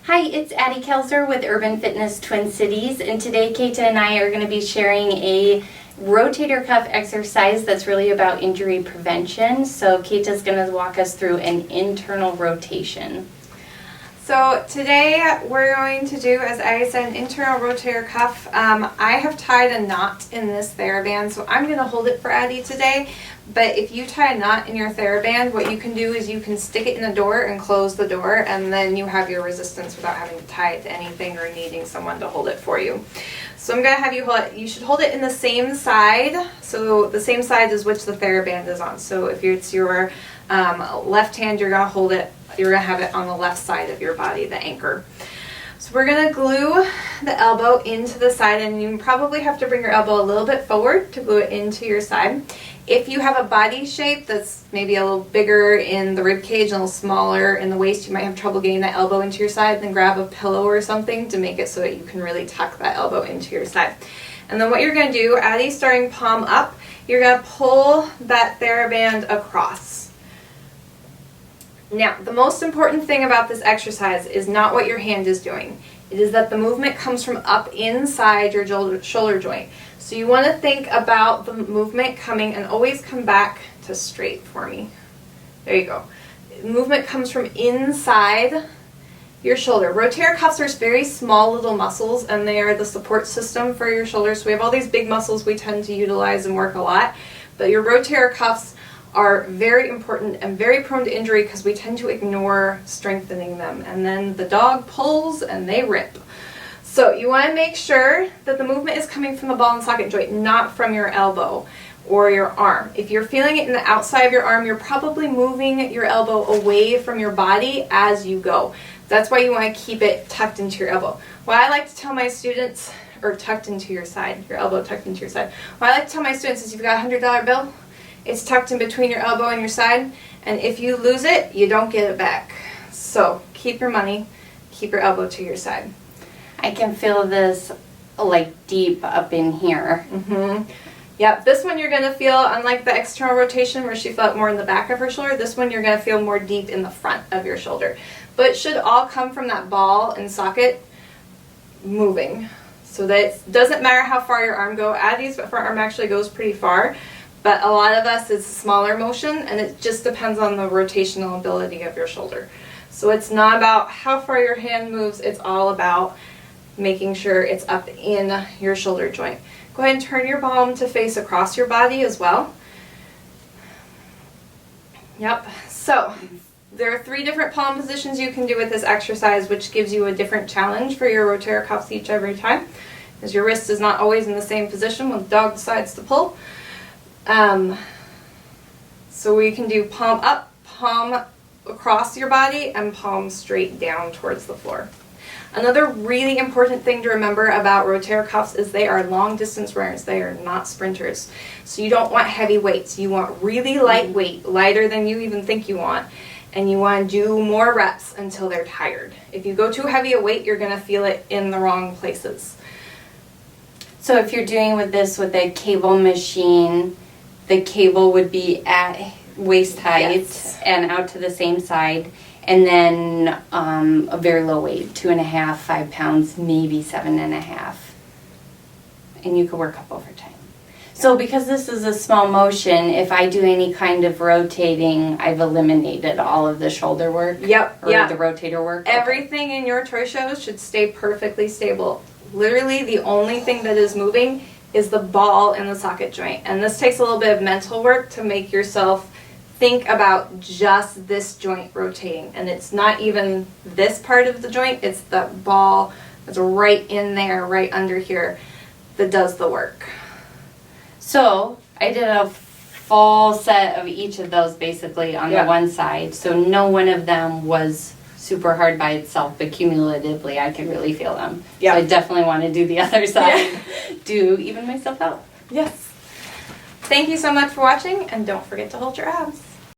Hi, it's Addie Kelser with Urban Fitness Twin Cities, and today Keita and I are going to be sharing a rotator cuff exercise that's really about injury prevention. So Keita's going to walk us through an internal rotation. So today we're going to do, as I said, an internal rotator cuff. I have tied a knot in this Theraband, so I'm going to hold it for Addie today. But if you tie a knot in your Theraband, what you can do is you can stick it in the door and close the door, and then you have your resistance without having to tie it to anything or needing someone to hold it for you. So I'm going to have you hold it. You should hold it in the same side, so the same side as which the Theraband is on. So if it's your left hand, you're going to hold it. You're going to have it on the left side of your body, the anchor. So we're going to glue the elbow into the side, and you probably have to bring your elbow a little bit forward to glue it into your side. If you have a body shape that's maybe a little bigger in the rib cage and a little smaller in the waist, you might have trouble getting that elbow into your side. Then grab a pillow or something to make it so that you can really tuck that elbow into your side. And then what you're going to do, Addie's starting palm up, you're going to pull that Theraband across. Now, the most important thing about this exercise is not what your hand is doing. It is that the movement comes from up inside your shoulder joint. So you want to think about the movement coming, and always come back to straight for me. There you go. Movement comes from inside your shoulder. Rotator cuffs are very small little muscles, and they are the support system for your shoulders. So we have all these big muscles we tend to utilize and work a lot, but your rotator cuffs are very important and very prone to injury because we tend to ignore strengthening them, and then the dog pulls and they rip. So you want to make sure that the movement is coming from the ball and socket joint, not from your elbow or your arm. If you're feeling it in the outside of your arm, you're probably moving your elbow away from your body as you go. That's why you want to keep it tucked into your elbow. What I like to tell my students, or tucked into your side, your elbow tucked into your side. What I like to tell my students is, you've got a $100 bill, it's tucked in between your elbow and your side, and if you lose it, you don't get it back. So keep your money, keep your elbow to your side. I can feel this like deep up in here. Yep, this one you're going to feel, unlike the external rotation where she felt more in the back of her shoulder, this one you're going to feel more deep in the front of your shoulder. But it should all come from that ball and socket moving. So that it doesn't matter how far your arm goes. Addie's front arm actually goes pretty far, but a lot of us it's a smaller motion, and it just depends on the rotational ability of your shoulder. So it's not about how far your hand moves, it's all about making sure it's up in your shoulder joint. Go ahead and turn your palm to face across your body as well. Yep, so there are 3 different palm positions you can do with this exercise, which gives you a different challenge for your rotator cuffs every time, as your wrist is not always in the same position when the dog decides to pull. So we can do palm up, palm across your body, and palm straight down towards the floor. Another really important thing to remember about rotator cuffs is they are long distance runners. They are not sprinters. So you don't want heavy weights. You want really light weight, lighter than you even think you want. And you want to do more reps until they're tired. If you go too heavy a weight, you're going to feel it in the wrong places. So if you're doing this with a cable machine, the cable would be at waist height, yes, and out to the same side. And then a very low weight, 2.5, 5 pounds, maybe 7.5. And you could work up over time. So because this is a small motion, if I do any kind of rotating, I've eliminated all of the shoulder work. Yep. Or the rotator work. Everything in your torso should stay perfectly stable. Literally the only thing that is moving is the ball and the socket joint. And this takes a little bit of mental work to make yourself think about just this joint rotating, and it's not even this part of the joint, it's the ball that's right in there, right under here, that does the work. So I did a full set of each of those basically on the one side, so no one of them was super hard by itself, but cumulatively I could really feel them. So I definitely want to do the other side, do even myself out. Yes. Thank you so much for watching, and don't forget to hold your abs.